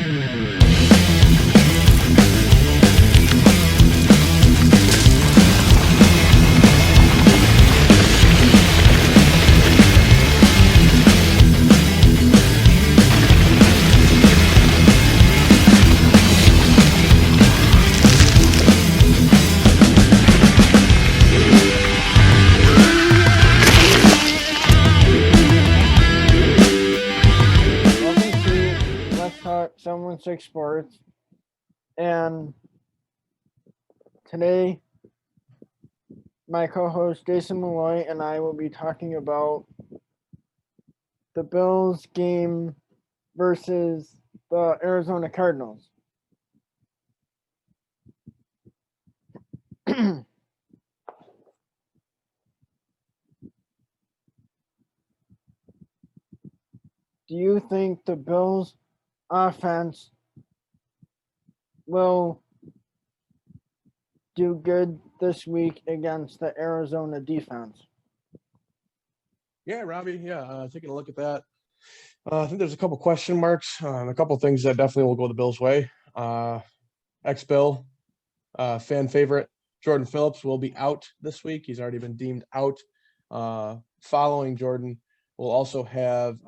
Welcome to Let's Talk Someone Six Sports. And today, my co host Jason Malloy and I will be talking about the Bills game versus the Arizona Cardinals. Do you think the Bills offense will do good this week against the Arizona defense? Yeah, Robbie. Yeah, taking a look at that. I think there's a couple question marks and a couple things that definitely will go the Bills' way. Ex-Bill, fan favorite, Jordan Phillips will be out this week. He's already been deemed out. Following Jordan, we'll also have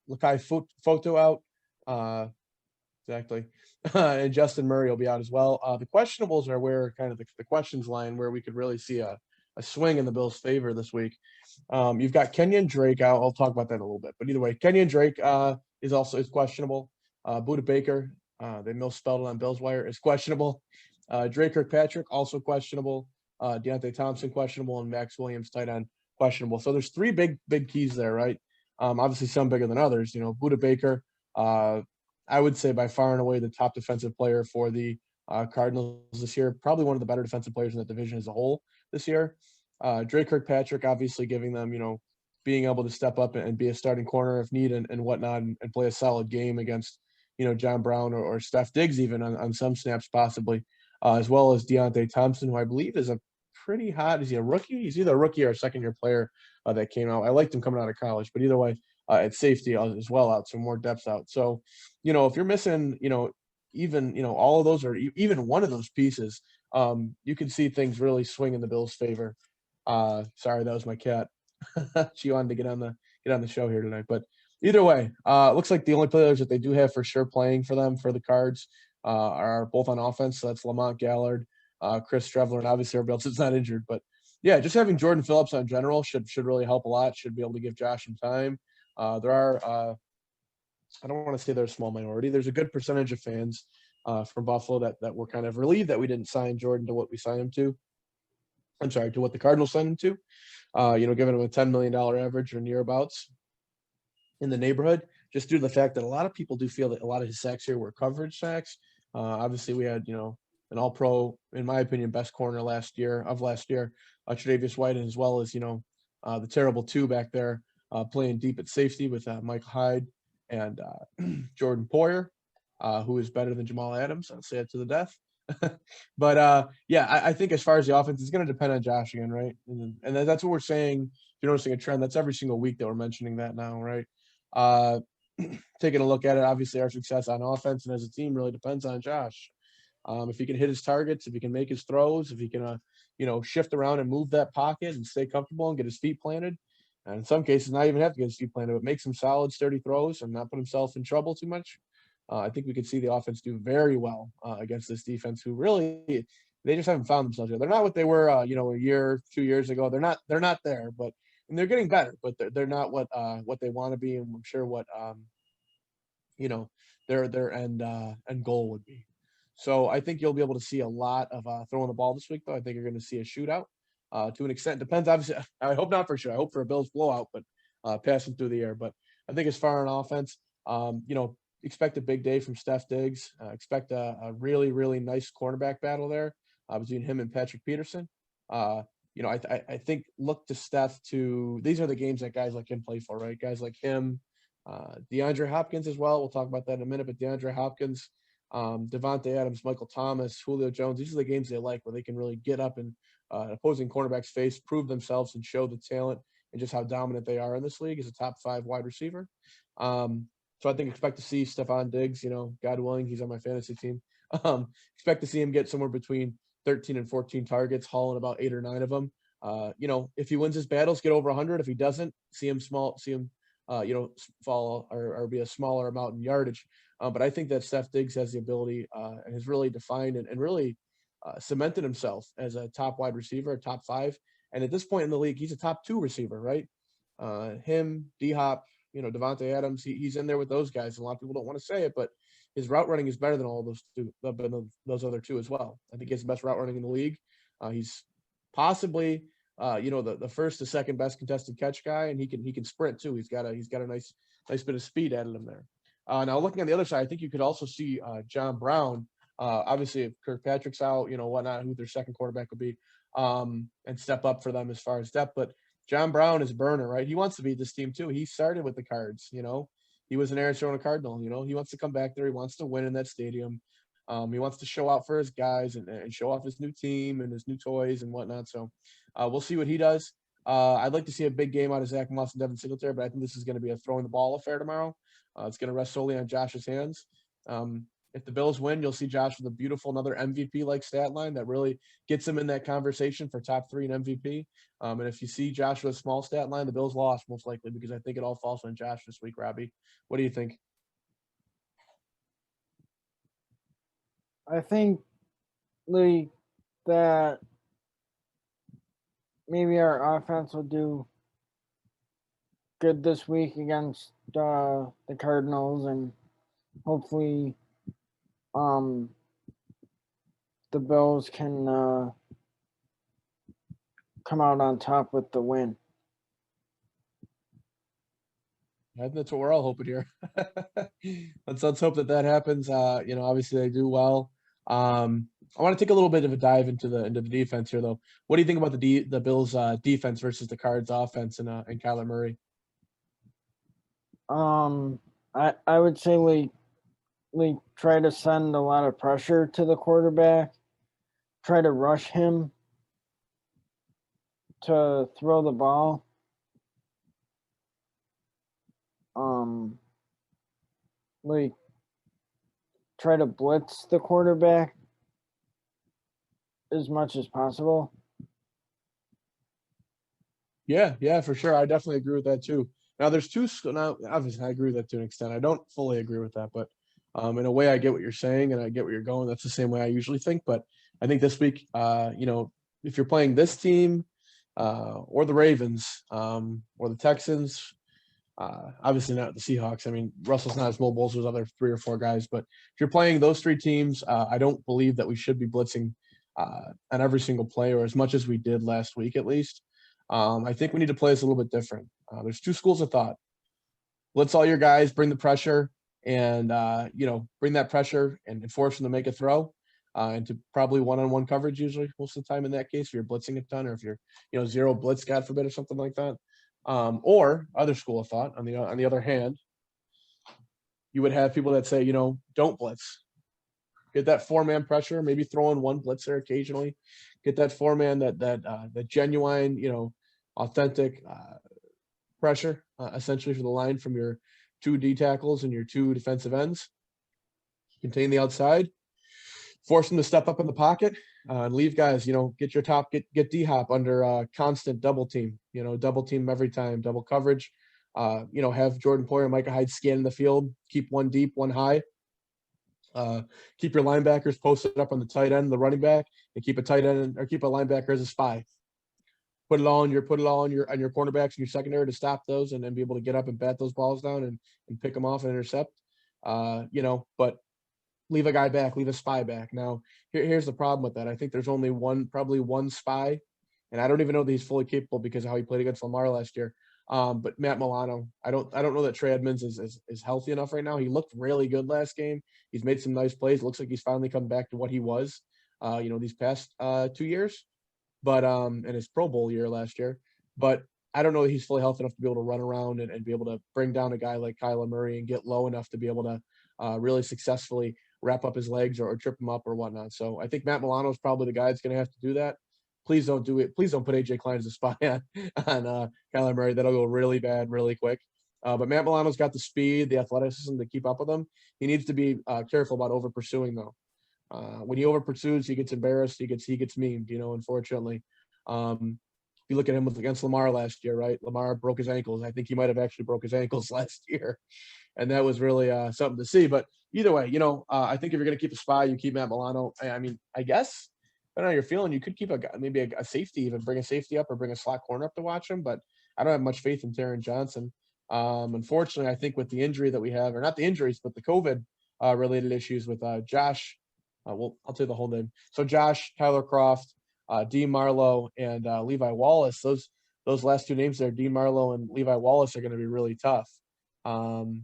Lakai Photo out. Exactly. And Justin Murray will be out as well. The questionables are where kind of the questions line where we could really see a swing in the Bills' favor this week. You've got Kenyon Drake out. I'll talk about that in a little bit. But either way, Kenyon Drake is questionable. Buda Baker, they misspelled it on Bill's Wire, is questionable. Drake Kirkpatrick, also questionable. Deontay Thompson, questionable. And Max Williams, tight end, questionable. So there's three big keys there, right? Obviously, some bigger than others. Buda Baker, I would say by far and away the top defensive player for the Cardinals this year. Probably one of the better defensive players in that division as a whole this year. Drake Kirkpatrick obviously giving them, being able to step up and be a starting corner if need and whatnot and play a solid game against, John Brown or Steph Diggs even on some snaps possibly, as well as Deontay Thompson, who I believe is a pretty hot. Is he a rookie? He's either a rookie or a second-year player that came out. I liked him coming out of college, but either way, at safety as well out, so more depth out. So, if you're missing, even, all of those or even one of those pieces, you can see things really swing in the Bills' favor. Sorry, that was my cat. She wanted to get on the show here tonight. But either way, it looks like the only players that they do have for sure playing for them for the Cards are both on offense. So that's Lamont Gallard, Chris Trevler, and obviously everybody else is not injured. But yeah, just having Jordan Phillips on general should really help a lot. Should be able to give Josh some time. There are I don't want to say they're a small minority. There's a good percentage of fans from Buffalo that were kind of relieved that we didn't sign Jordan to what we signed him to. I'm sorry, to what the Cardinals signed him to. Giving him a $10 million average or nearabouts in the neighborhood, just due to the fact that a lot of people do feel that a lot of his sacks here were coverage sacks. Obviously, we had, an all-pro, in my opinion, best corner last year, Tre'Davious White, as well as, the terrible two back there playing deep at safety with Michael Hyde and Jordan Poyer, who is better than Jamal Adams. I'll say it to the death. But I think as far as the offense, it's going to depend on Josh again, right? And that's what we're saying. If you're noticing a trend, that's every single week that we're mentioning that now, right? Taking a look at it, obviously our success on offense and as a team really depends on Josh. If he can hit his targets, if he can make his throws, if he can, shift around and move that pocket and stay comfortable and get his feet planted, and in some cases not even have to get his feet planted, but make some solid, sturdy throws and not put himself in trouble too much. I think we could see the offense do very well against this defense, who really they just haven't found themselves yet. They're not what they were, a year, 2 years ago. They're not there, but and they're getting better, but they're not what they want to be, and I'm sure what their end goal would be. So I think you'll be able to see a lot of throwing the ball this week, though. I think you're going to see a shootout to an extent. Depends, obviously. I hope not for sure. I hope for a Bills blowout, but passing through the air. But I think as far on offense, expect a big day from Steph Diggs. Expect a really, really nice cornerback battle there between him and Patrick Peterson. I think look to Steph to – these are the games that guys like him play for, right? Guys like him, DeAndre Hopkins as well. We'll talk about that in a minute, but DeAndre Hopkins, Devontae Adams, Michael Thomas, Julio Jones, these are the games they like where they can really get up in opposing cornerback's face, prove themselves, and show the talent and just how dominant they are in this league as a top 5 wide receiver. So I think expect to see Stephon Diggs, God willing, he's on my fantasy team. Expect to see him get somewhere between 13 and 14 targets, hauling about 8 or 9 of them. If he wins his battles, get over 100. If he doesn't, see him fall or be a smaller amount in yardage. But I think that Steph Diggs has the ability and has really defined and really cemented himself as a top wide receiver, a top 5. And at this point in the league, he's a top 2 receiver, right? Him, D-Hop, Devontae Adams, he's in there with those guys. A lot of people don't want to say it, but his route running is better than all those two, those other 2 as well. I think he has the best route running in the league. He's possibly, the first to second best contested catch guy, and he can sprint too. He's got a nice bit of speed added him there. Now looking on the other side, I think you could also see John Brown. Obviously, if Kirkpatrick's out, whatnot, who their second quarterback would be, and step up for them as far as depth. But John Brown is a burner, right? He wants to beat this team too. He started with the Cards, He was an Arizona Cardinal, He wants to come back there. He wants to win in that stadium. He wants to show out for his guys and show off his new team and his new toys and whatnot. So we'll see what he does. I'd like to see a big game out of Zach Moss and Devin Singletary, but I think this is going to be a throwing the ball affair tomorrow. It's going to rest solely on Josh's hands. If the Bills win, you'll see Josh with a beautiful another MVP-like stat line that really gets him in that conversation for top 3 in MVP. And if you see Josh with a small stat line, the Bills lost most likely because I think it all falls on Josh this week, Robbie. What do you think? I think that maybe our offense will do good this week against the Cardinals, and hopefully the Bills can come out on top with the win. I think that's what we're all hoping here. let's hope that happens. Obviously they do well. I want to take a little bit of a dive into the defense here, though. What do you think about the Bills' defense versus the Cards' offense and Kyler Murray? I would say we try to send a lot of pressure to the quarterback, try to rush him to throw the ball. Try to blitz the quarterback as much as possible. Yeah, for sure. I definitely agree with that too. Now, there's two. Now, obviously, I agree with that to an extent. I don't fully agree with that, but in a way, I get what you're saying and I get where you're going. That's the same way I usually think. But I think this week, if you're playing this team or the Ravens or the Texans, obviously not the Seahawks. I mean, Russell's not as mobile as those other 3 or 4 guys. But if you're playing those 3 teams, I don't believe that we should be blitzing on every single play or as much as we did last week, at least. I think we need to play this a little bit different. There's 2 schools of thought. Blitz all your guys, bring the pressure, and bring that pressure and force them to make a throw, and to probably one-on-one coverage usually most of the time in that case if you're blitzing a ton or if you're zero blitz, God forbid, or something like that. Or other school of thought on the other hand, you would have people that say don't blitz. Get that 4-man pressure, maybe throw in 1 blitzer occasionally. Get that 4-man, that genuine, authentic pressure, essentially for the line from your 2 D tackles and your 2 defensive ends. Contain the outside, force them to step up in the pocket, and leave guys. Get D-Hop under constant double team. Double team every time, double coverage. Have Jordan Poyer and Micah Hyde scanning the field. Keep 1 deep, 1 high. Keep your linebackers posted up on the tight end, the running back, and keep a tight end or keep a linebacker as a spy. Put it all on your cornerbacks and your secondary to stop those and then be able to get up and bat those balls down and pick them off and intercept. But leave a guy back, leave a spy back. Now, here's the problem with that. I think there's only probably one spy, and I don't even know that he's fully capable because of how he played against Lamar last year. But Matt Milano, I don't know that Trey Edmonds is healthy enough right now. He looked really good last game. He's made some nice plays. It looks like he's finally come back to what he was, these past 2 years, but in his Pro Bowl year last year. But I don't know that he's fully healthy enough to be able to run around and be able to bring down a guy like Kyler Murray and get low enough to be able to really successfully wrap up his legs or trip him up or whatnot. So I think Matt Milano is probably the guy that's going to have to do that. Please don't do it. Please don't put AJ Klein as a spy on Kyler Murray. That'll go really bad, really quick. But Matt Milano's got the speed, the athleticism to keep up with him. He needs to be careful about over pursuing though. When he over pursues, he gets embarrassed. He gets memed. Unfortunately. You look at him against Lamar last year, right? Lamar broke his ankles. I think he might have actually broke his ankles last year, and that was really something to see. But either way, I think if you're going to keep a spy, you keep Matt Milano. I mean, I guess I don't know how you're feeling. You could keep maybe a safety, even bring a safety up or bring a slot corner up to watch him. But I don't have much faith in Taron Johnson. Unfortunately, I think with the injury that we have, or not the injuries, but the COVID related issues with Josh. Well, I'll tell you the whole name. So Josh, Tyler Croft, Dean Marlowe, and Levi Wallace. Those last two names there, Dean Marlowe and Levi Wallace, are going to be really tough.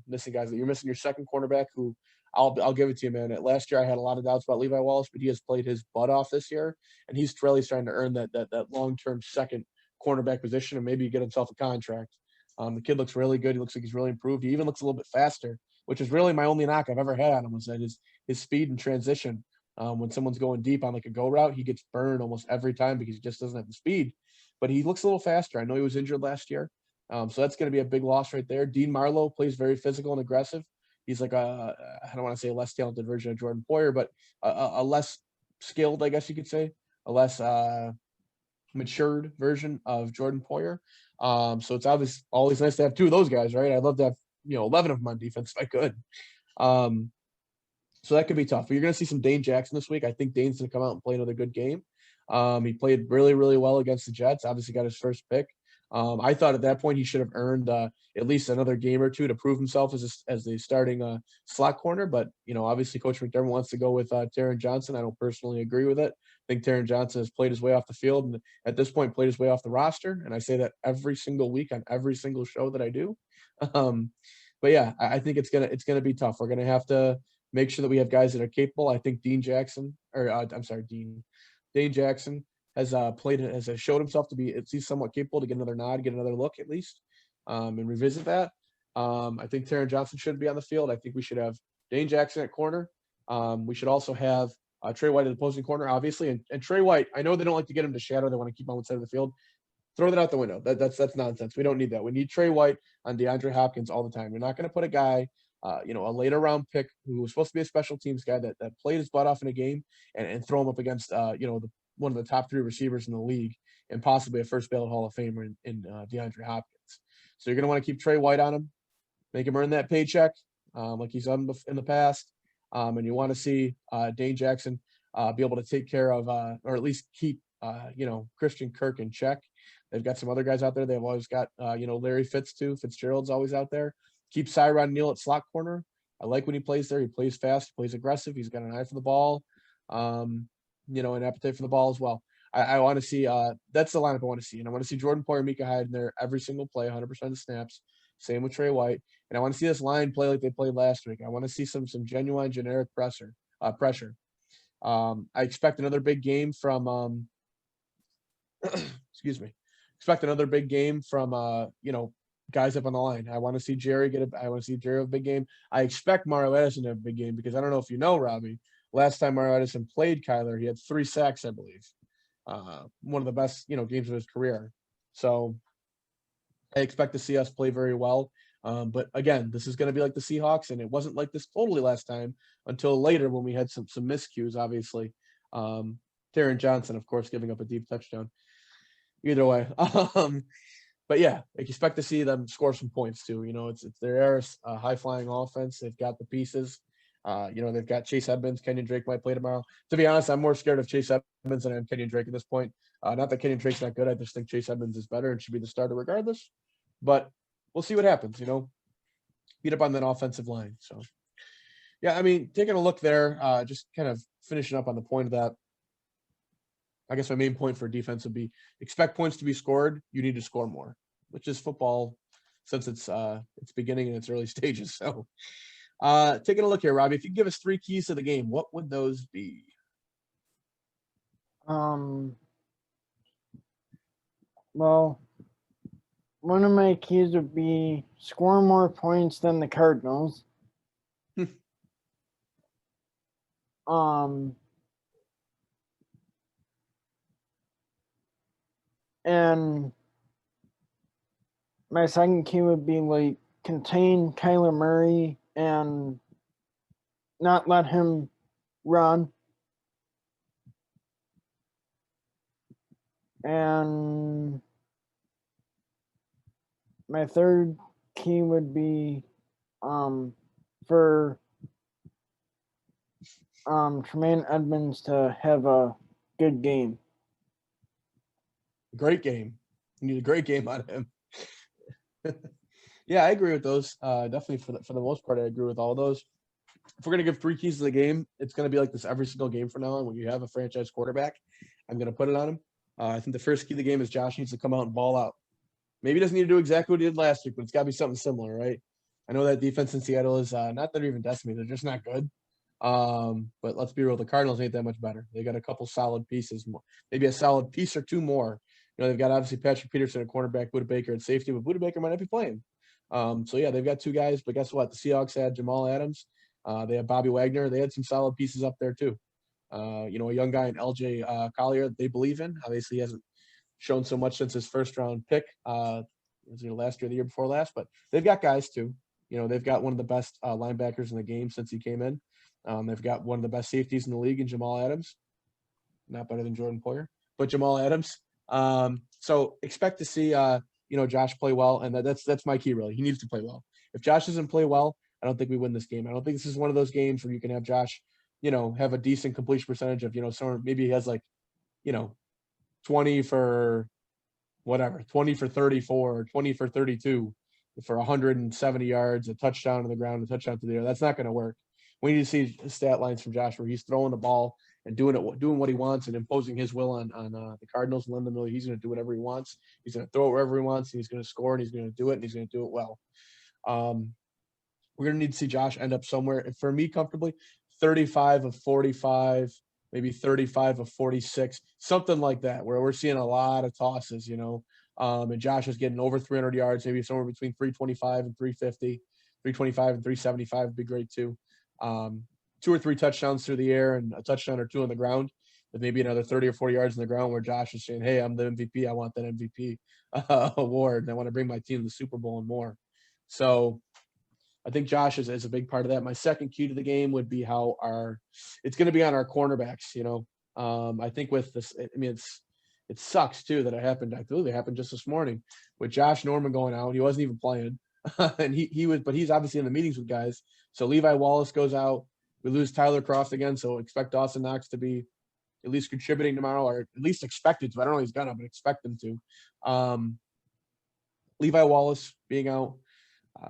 Missing guys that you're missing your second cornerback, who I'll give it to you, man. Last year I had a lot of doubts about Levi Wallace, but he has played his butt off this year, and he's really starting to earn that long-term second cornerback position, and maybe get himself a contract. The kid looks really good. He looks like he's really improved. He even looks a little bit faster, which is really my only knock I've ever had on him, was that his speed and transition. When someone's going deep on like a go route, he gets burned almost every time because he just doesn't have the speed. But he looks a little faster. I know he was injured last year, so that's going to be a big loss right there. Dean Marlowe plays very physical and aggressive. He's like I don't want to say a less talented version of Jordan Poyer, but a less skilled, I guess you could say, a less matured version of Jordan Poyer. So it's always nice to have two of those guys, right? I'd love to have 11 of them on defense if I could. So that could be tough. But you're going to see some Dane Jackson this week. I think Dane's going to come out and play another good game. He played really, really well against the Jets. Obviously got his first pick. I thought at that point he should have earned at least another game or two to prove himself as the starting slot corner. But, obviously Coach McDermott wants to go with Taron Johnson. I don't personally agree with it. I think Taron Johnson has played his way off the field and at this point played his way off the roster. And I say that every single week on every single show that I do. But yeah, I think it's gonna be tough. We're gonna have to make sure that we have guys that are capable. I think Dane Jackson has showed himself to be at least somewhat capable to get another nod, get another look at least, and revisit that. I think Taron Johnson should be on the field. I think we should have Dane Jackson at corner. We should also have Trey White at the opposing corner, obviously. And Trey White, I know they don't like to get him to shadow. They want to keep him on one side of the field. Throw that out the window. That's nonsense. We don't need that. We need Trey White on DeAndre Hopkins all the time. You're not going to put a guy a later round pick who was supposed to be a special teams guy that played his butt off in a game and throw him up against one of the top three receivers in the league and possibly a first ballot Hall of Famer in DeAndre Hopkins. So you're going to want to keep Trey White on him, make him earn that paycheck like he's done in the past. And you want to see Dane Jackson be able to take care of or at least keep Christian Kirk in check. They've got some other guys out there. They've always got Larry Fitzgerald's always out there. Keep Cyron Neal at slot corner. I like when he plays there. He plays fast, he plays aggressive. He's got an eye for the ball, an appetite for the ball as well. I want to see that's the lineup I want to see. And I want to see Jordan Poyer, Micah Hyde in there every single play, 100% of snaps. Same with Trey White. And I want to see this line play like they played last week. I want to see some genuine generic pressure. I expect another big game from excuse me. Expect another big game from guys up on the line. I want to see Jerry have a big game. I expect Mario Edison to have a big game because I don't know if you know, Robbie, last time Mario Edison played Kyler, he had 3 sacks, I believe. One of the best, games of his career. So I expect to see us play very well. But again, this is going to be like the Seahawks, and it wasn't like this totally last time until later when we had some miscues, obviously. Taron Johnson, of course, giving up a deep touchdown. Either way. But yeah, I expect to see them score some points too. It's their high flying offense. They've got the pieces. They've got Chase Edmonds. Kenyon Drake might play tomorrow. To be honest, I'm more scared of Chase Edmonds than I am Kenyon Drake at this point. Not that Kenyon Drake's not good. I just think Chase Edmonds is better and should be the starter regardless. But we'll see what happens. Beat up on that offensive line. So yeah, I mean, taking a look there, just kind of finishing up on the point of that. I guess my main point for defense would be expect points to be scored. You need to score more, which is football since it's beginning in its early stages. So taking a look here, Robbie, if you could give us 3 keys to the game, what would those be? Well, one of my keys would be score more points than the Cardinals. And my second key would be contain Kyler Murray and not let him run. And my third key would be for Tremaine Edmonds to have a good game. Great game. You need a great game out of him. Yeah, I agree with those. Definitely for the most part, I agree with all those. If we're gonna give 3 keys to the game, it's gonna be like this every single game from now on. When you have a franchise quarterback, I'm gonna put it on him. I think the first key of the game is Josh needs to come out and ball out. Maybe he doesn't need to do exactly what he did last week, but it's got to be something similar, right? I know that defense in Seattle is not that they're even decimated; they're just not good. But let's be real, the Cardinals ain't that much better. They got a couple solid pieces, more, maybe a solid piece or two more. You know, they've got obviously Patrick Peterson at cornerback, Budda Baker at safety, but Budda Baker might not be playing. So yeah, they've got 2 guys, but guess what? The Seahawks had Jamal Adams. They had Bobby Wagner. They had some solid pieces up there too. You know, a young guy in LJ Collier they believe in. Obviously, he hasn't shown so much since his first round pick. Was it last year, the year before last? But they've got guys too. You know, they've got one of the best linebackers in the game since he came in. They've got one of the best safeties in the league in Jamal Adams. Not better than Jordan Poyer, but Jamal Adams. So expect to see you know, Josh play well, and that's my key really. He needs to play well. If Josh doesn't play well, I don't think we win this game. I don't think this is one of those games where you can have Josh, you know, have a decent completion percentage of, you know, someone maybe he has like, you know, 20 for whatever, 20 for 34, 20 for 32 for 170 yards, a touchdown to the ground, a touchdown to the air. That's not going to work. We need to see stat lines from Josh where he's throwing the ball and doing what he wants and imposing his will on the Cardinals and letting them know he's going to do whatever he wants. He's going to throw it wherever he wants. And he's going to score and he's going to do it and he's going to do it well. We're going to need to see Josh end up somewhere, for me, comfortably 35 of 45, maybe 35 of 46, something like that, where we're seeing a lot of tosses, you know. And Josh is getting over 300 yards, maybe somewhere between 325 and 350, 325 and 375 would be great too. 2 or 3 touchdowns through the air and a touchdown or 2 on the ground, with maybe another 30 or 40 yards on the ground where Josh is saying, hey, I'm the MVP. I want that MVP award. And I want to bring my team to the Super Bowl and more. So I think Josh is a big part of that. My second key to the game would be how it's going to be on our cornerbacks. You know, I think with this, I mean, it sucks too that it happened. I believe it happened just this morning with Josh Norman going out. He wasn't even playing, and he was, but he's obviously in the meetings with guys. So Levi Wallace goes out. We lose Tyler Croft again. So expect Dawson Knox to be at least contributing tomorrow, or at least expected to. I don't know if he's gonna, but expect him to. Levi Wallace being out.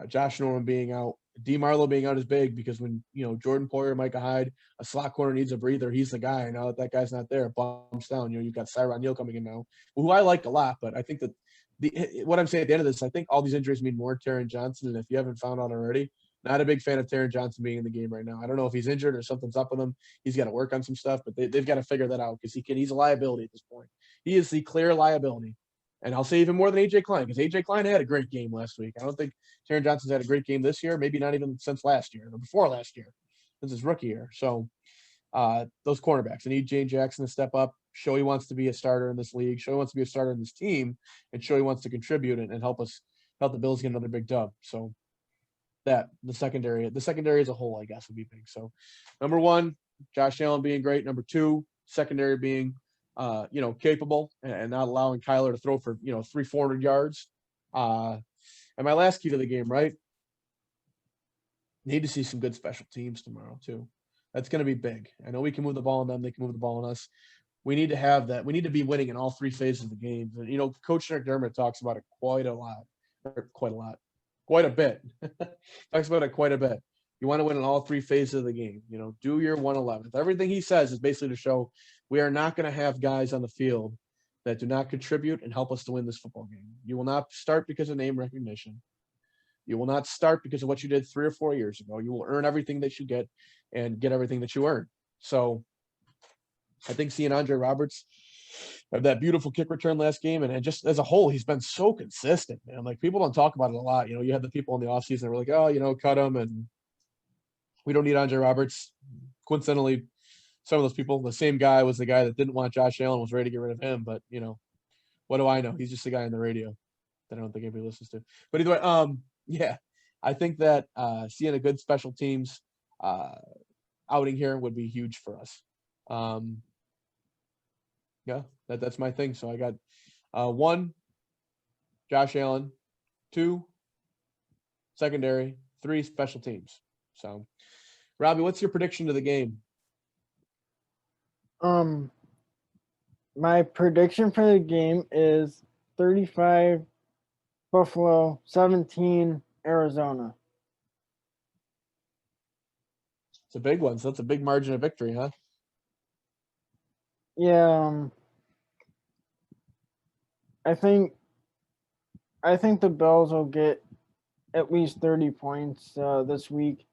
Josh Norman being out, DeMarlo being out is big because when, you know, Jordan Poyer, Micah Hyde, a slot corner needs a breather, he's the guy. Now that guy's not there, it bumps down. You know, you've got Cyron Neal coming in now, who I like a lot, but I think that what I'm saying at the end of this, I think all these injuries mean more Taron Johnson. And if you haven't found out already, not a big fan of Taron Johnson being in the game right now. I don't know if he's injured or something's up with him. He's got to work on some stuff, but they've got to figure that out because he's a liability at this point. He is the clear liability. And I'll say even more than A.J. Klein, because A.J. Klein had a great game last week. I don't think Taron Johnson's had a great game this year, maybe not even since last year or before last year, since his rookie year. So those cornerbacks, I need Jane Jackson to step up, show he wants to be a starter in this league, show he wants to be a starter in this team, and show he wants to contribute and help the Bills get another big dub. So the secondary as a whole, I guess, would be big. So number 1, Josh Allen being great. Number 2, secondary being you know, capable and not allowing Kyler to throw for, you know, 300-400 yards. And my last key to the game, right? Need to see some good special teams tomorrow too. That's going to be big. I know we can move the ball on them. They can move the ball on us. We need to have that. We need to be winning in all 3 phases of the game. And, you know, Coach McDermott talks about it quite a bit. Talks about it quite a bit. You want to win in all 3 phases of the game. You know, do your 111th. Everything he says is basically to show we are not going to have guys on the field that do not contribute and help us to win this football game. You will not start because of name recognition. You will not start because of what you did 3 or 4 years ago. You will earn everything that you get and get everything that you earn. So I think seeing Andre Roberts have that beautiful kick return last game, and just as a whole, he's been so consistent, man. Like, people don't talk about it a lot. You know, you had the people in the offseason that were like, oh, you know, cut him, and we don't need Andre Roberts. Coincidentally, some of those people, the same guy was the guy that didn't want Josh Allen, was ready to get rid of him. But, you know, what do I know? He's just a guy on the radio that I don't think anybody listens to. But either way, yeah. I think that seeing a good special teams outing here would be huge for us. Yeah, that's my thing. So I got 1, Josh Allen, 2, secondary, 3, special teams. So, Robbie, what's your prediction to the game? My prediction for the game is 35 Buffalo, 17 Arizona. It's a big one. So that's a big margin of victory, huh? Yeah, I think the Bills will get at least 30 points this week.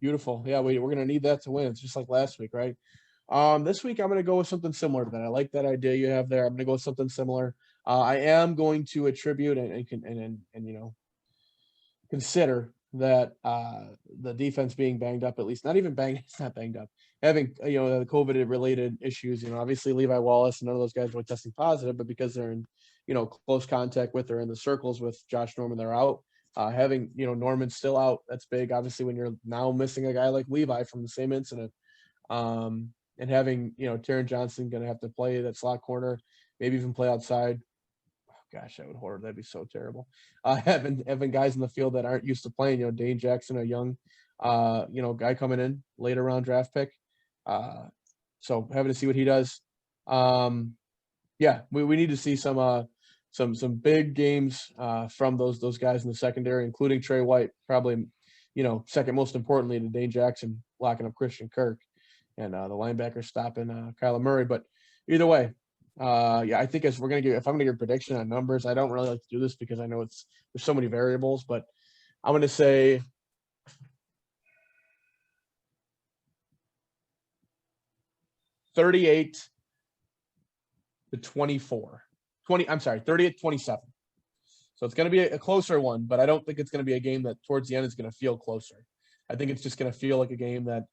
Beautiful. Yeah, we're going to need that to win. It's just like last week, right? This week I'm going to go with something similar to that. I like that idea you have there. I'm going to go with something similar. I am going to attribute and consider that the defense being banged up, at least not even banged, it's not banged up, having the COVID related issues. Obviously Levi Wallace and none of those guys were testing positive, but because they're in close contact with or in the circles with Josh Norman, they're out. Having Norman still out, that's big. Obviously, when you're now missing a guy like Levi from the same incident, and having Taron Johnson going to have to play that slot corner, maybe even play outside. Gosh, that would horror. That'd be so terrible. Having guys in the field that aren't used to playing. Dane Jackson, a young, guy coming in later round draft pick. So having to see what he does. Yeah, we need to see some big games from those guys in the secondary, including Trey White, probably second most importantly to Dane Jackson locking up Christian Kirk, and the linebacker stopping Kyler Murray. But either way, yeah, I think if I'm gonna give a prediction on numbers, I don't really like to do this because I know there's so many variables, but I'm gonna say 38 to 24. 38-27. So it's going to be a closer one, but I don't think it's going to be a game that towards the end is going to feel closer. I think it's just going to feel like a game that,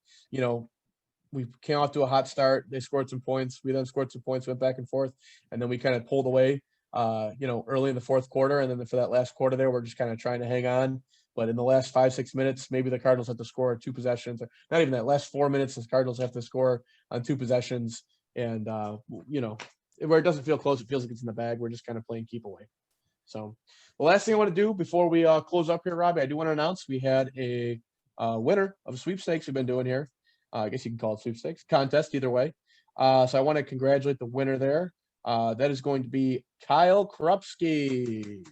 we came off to a hot start. They scored some points. We then scored some points, went back and forth, and then we kind of pulled away, early in the fourth quarter. And then for that last quarter there, we're just kind of trying to hang on. But in the last 5-6 minutes, maybe the Cardinals have to score 2 possessions. Not even that. Last 4 minutes, the Cardinals have to score on 2 possessions. And, where it doesn't feel close, it feels like it's in the bag. We're just kind of playing keep away. So the last thing I want to do before we close up here, Robbie, I do want to announce we had a winner of sweepstakes we've been doing here. I guess you can call it sweepstakes, contest, either way. So I want to congratulate the winner there. That is going to be Kyle Krupski.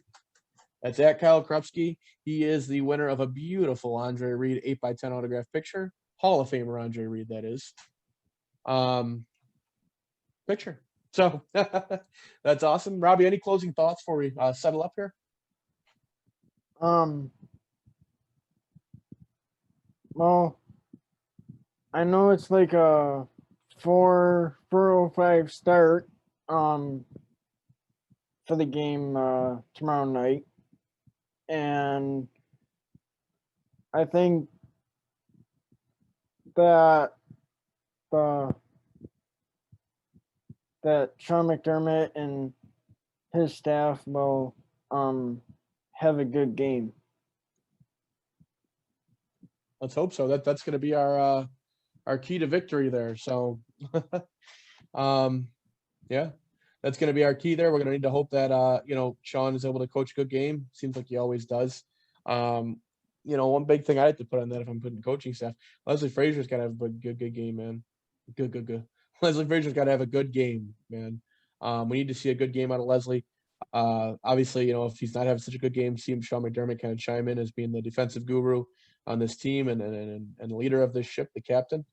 That's at Kyle Krupski. He is the winner of a beautiful Andre Reed 8x10 autograph picture. Hall of Famer Andre Reed, that is. Picture. So that's awesome. Robbie, any closing thoughts before we settle up here? Well, I know it's like a 4:05 start for the game tomorrow night, and I think that Sean McDermott and his staff will have a good game. Let's hope so. That's going to be our key to victory there. So, yeah, that's going to be our key there. We're going to need to hope that Sean is able to coach a good game. Seems like he always does. One big thing I have to put on that if I'm putting coaching staff, Leslie Frazier's got to have a good game, man. Good. Leslie Frazier's got to have a good game, man. We need to see a good game out of Leslie. Obviously, if he's not having such a good game, see Sean McDermott kind of chime in as being the defensive guru on this team and the leader of this ship, the captain.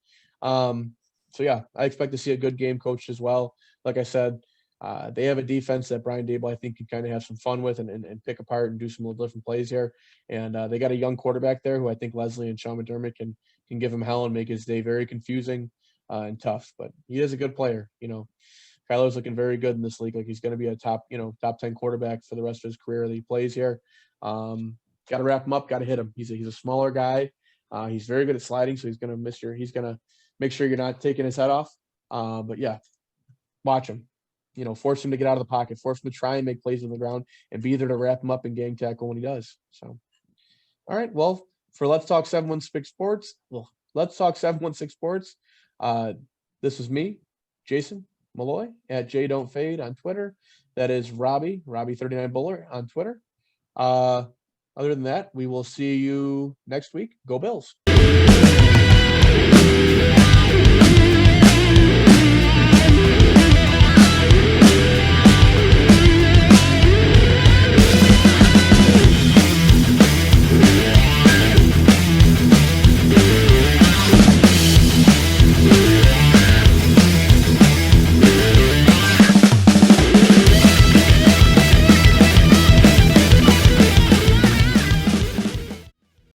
So yeah, I expect to see a good game coached as well. Like I said, they have a defense that Brian Daboll, I think, can kind of have some fun with and pick apart and do some little different plays here. And they got a young quarterback there who I think Leslie and Sean McDermott can give him hell and make his day very confusing and tough. But he is a good player. Kyler's looking very good in this league. Like he's going to be a top 10 quarterback for the rest of his career that he plays here. Got to wrap him up. Got to hit him. He's a smaller guy. He's very good at sliding, so he's going to make sure you're not taking his head off. But yeah, watch him. force him to get out of the pocket, force him to try and make plays on the ground, and be there to wrap him up and gang tackle when he does. So, all right. Well, for Let's Talk 716 Sports, this is me, Jason Malloy at J Don't Fade on Twitter. That is Robbie39 Buller on Twitter. Other than that, we will see you next week. Go Bills.